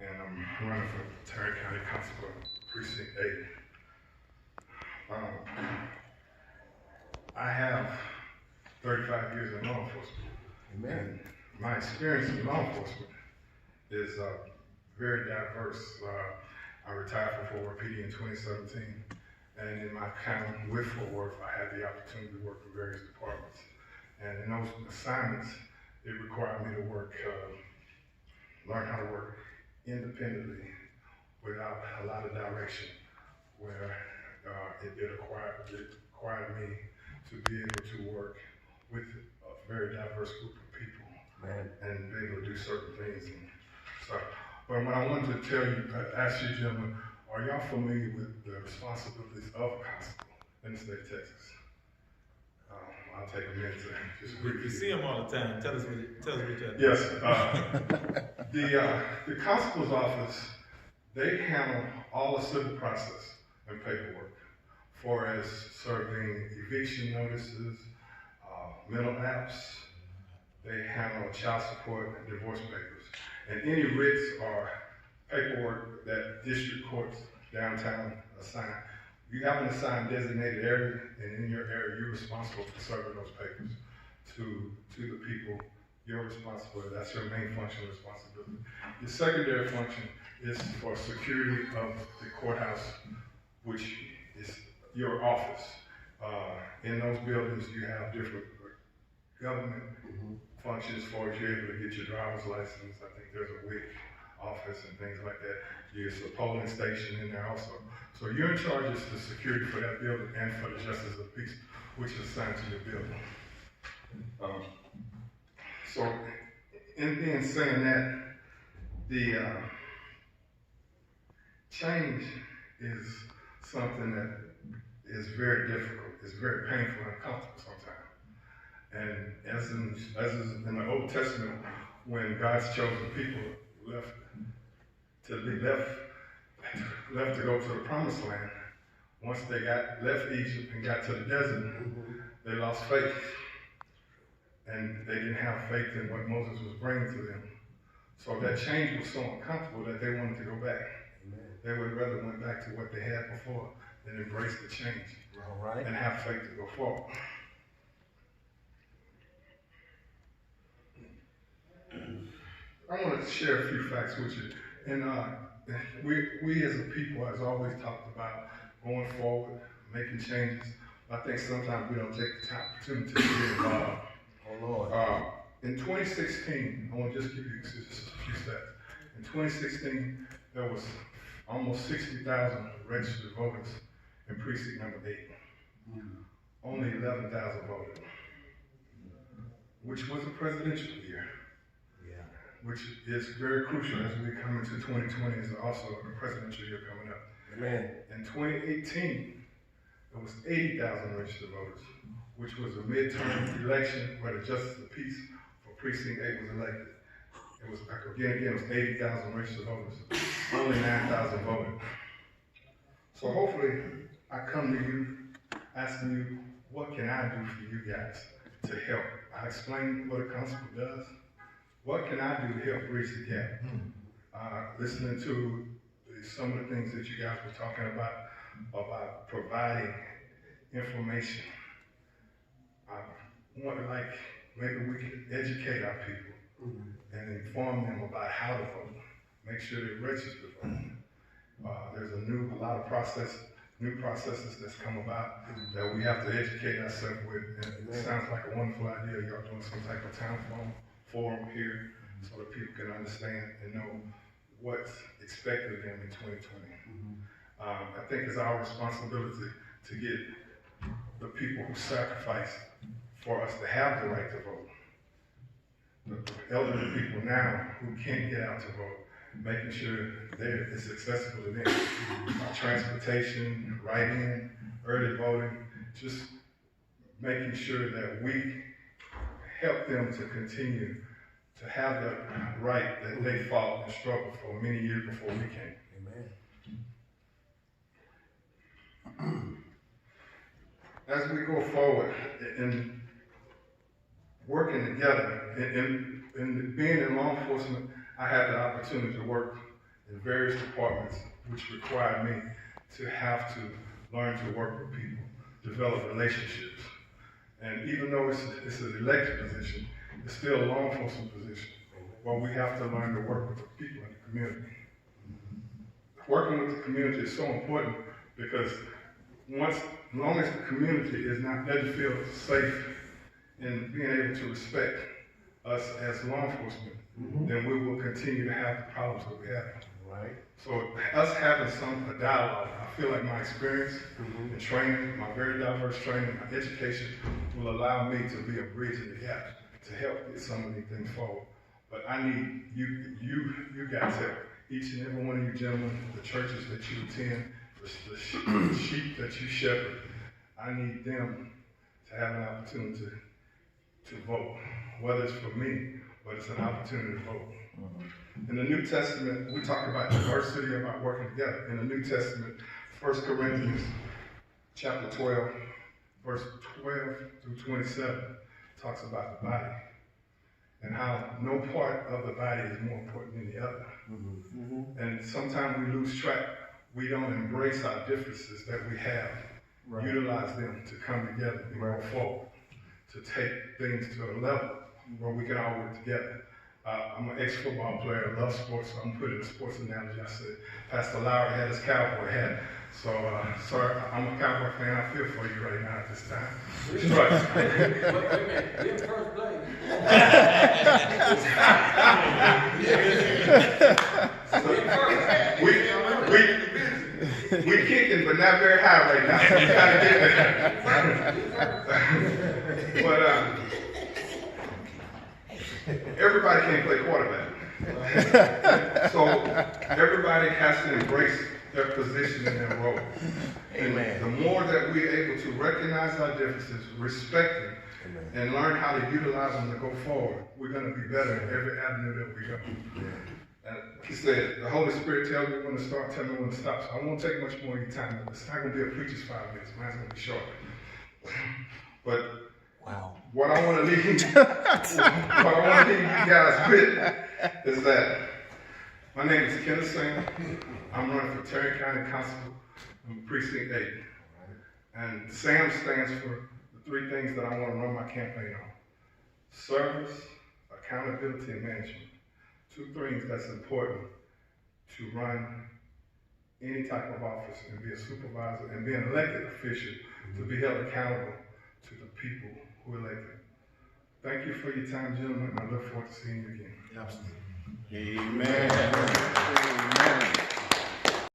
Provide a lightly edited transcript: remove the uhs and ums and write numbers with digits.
and I'm running for Tarrant County Constable, Precinct 8. I have 35 years in law enforcement. Amen. And my experience in law enforcement is very diverse. I retired from Fort Worth PD in 2017, and in my time with Fort Worth, I had the opportunity to work in various departments. And in those assignments, it required me to work, learn how to work independently without a lot of direction, where it required me to be able to work with a very diverse group of people. Man. And be able to do certain things and stuff. But what I wanted to tell you, ask you gentlemen, are y'all familiar with the responsibilities of a constable in the state of Texas? I'll take a minute to just briefly. You see them all the time. Tell us what you do. Yes, the constable's office, they handle all the civil process and paperwork, for as serving eviction notices, mental apps. They handle child support and divorce papers. And any writs or paperwork that district courts downtown assign. You have an assigned designated area, and in your area, you're responsible for serving those papers to the people. You're responsible, that's your main function and responsibility. Your secondary function is for security of the courthouse, which is your office. In those buildings, you have different government functions for if you're able to get your driver's license. I think there's a WIC office and things like that. There's a polling station in there also. So you're in charge of the security for that building and for the justice of the peace, which is assigned to your building. So in being saying that, the change is something that is very difficult. It's very painful and uncomfortable sometimes. And as is in the Old Testament, when God's chosen people left to go to the promised land, once they left Egypt and got to the desert, they lost faith. And they didn't have faith in what Moses was bringing to them. So that change was so uncomfortable that they wanted to go back. Amen. They would rather went back to what they had before than embrace the change and have faith to go forward. I want to share a few facts with you. And we as a people has always talked about going forward, making changes. I think sometimes we don't take the opportunity to get involved. Oh, Lord. In 2016, I want to just give you just a few stats. In 2016, there was almost 60,000 registered voters in precinct number 8. Only 11,000 voted, which was a presidential year. Which is very crucial as we come into 2020, is also a presidential year coming up. Amen. In 2018, there was 80,000 registered voters, which was a midterm election where the Justice of Peace for Precinct 8 was elected. It was, again, it was 80,000 registered voters. Only 9,000 voted. So hopefully, I come to you asking you, what can I do for you guys to help? I explained what a constable does. What can I do to help bridge the gap? Listening to some of the things that you guys were talking about providing information. I want to maybe we can educate our people and inform them about how to vote. Make sure they register to vote. There's a lot of new processes that's come about that we have to educate ourselves with. And it sounds like a wonderful idea. Y'all doing some type of town forum here so that people can understand and know what's expected of them in 2020. I think it's our responsibility to get the people who sacrifice for us to have the right to vote. The elderly people now who can't get out to vote, making sure that it's accessible to them. Transportation, write-in, early voting, just making sure that we help them to continue to have the right that they fought and struggled for many years before we came. Amen. As we go forward in working together, in being in law enforcement, I had the opportunity to work in various departments, which required me to have to learn to work with people, develop relationships. And even though it's an elected position, it's still a law enforcement position. Well, we have to learn to work with the people in the community. Working with the community is so important because as long as the community doesn't feel safe in being able to respect us as law enforcement, then we will continue to have the problems that we have. Right. So us having a dialogue, I feel like my experience and training, my very diverse training, my education will allow me to be a bridge in the gap to help get some of these things forward. But I need you guys help. Each and every one of you gentlemen, the churches that you attend, the sheep that you shepherd, I need them to have an opportunity to vote. Whether it's for me, but it's an opportunity to vote. In the New Testament, we talk about diversity, about working together. In the New Testament, 1 Corinthians chapter 12, verse 12 through 27, talks about the body and how no part of the body is more important than the other. And sometimes we lose track. We don't embrace our differences that we have, utilize them to come together and go forward, to take things to a level where we can all work together. I'm an ex-football player, I love sports, so I'm putting a sports analogy. I said, Pastor Lowry had his cowboy hat. So, sir, I'm a cowboy fan. I feel for you right now at this time. Right. Wait a minute, you're in first place. We kicking, but not very high right now. We gotta get there. But everybody can't play quarterback. So everybody has to embrace their position and their role. Amen. And the more that we're able to recognize our differences, respect them, and learn how to utilize them to go forward, we're going to be better in every avenue that we go. And he said, the Holy Spirit tells me when to start, tell me when to stop. So I won't take much more of your time. It's not going to be a preacher's 5 minutes. Mine's going to be short. But what I want to leave you guys with is that my name is Kenneth Sam. I'm running for Terry County Constable. I'm Precinct 8. And SAM stands for the 3 things that I want to run my campaign on: service, accountability, and management. 2 things that's important to run any type of office and be a supervisor and be an elected official, to be held accountable to the people who elected. Thank you for your time, gentlemen. I look forward to seeing you again. Absolutely. Amen.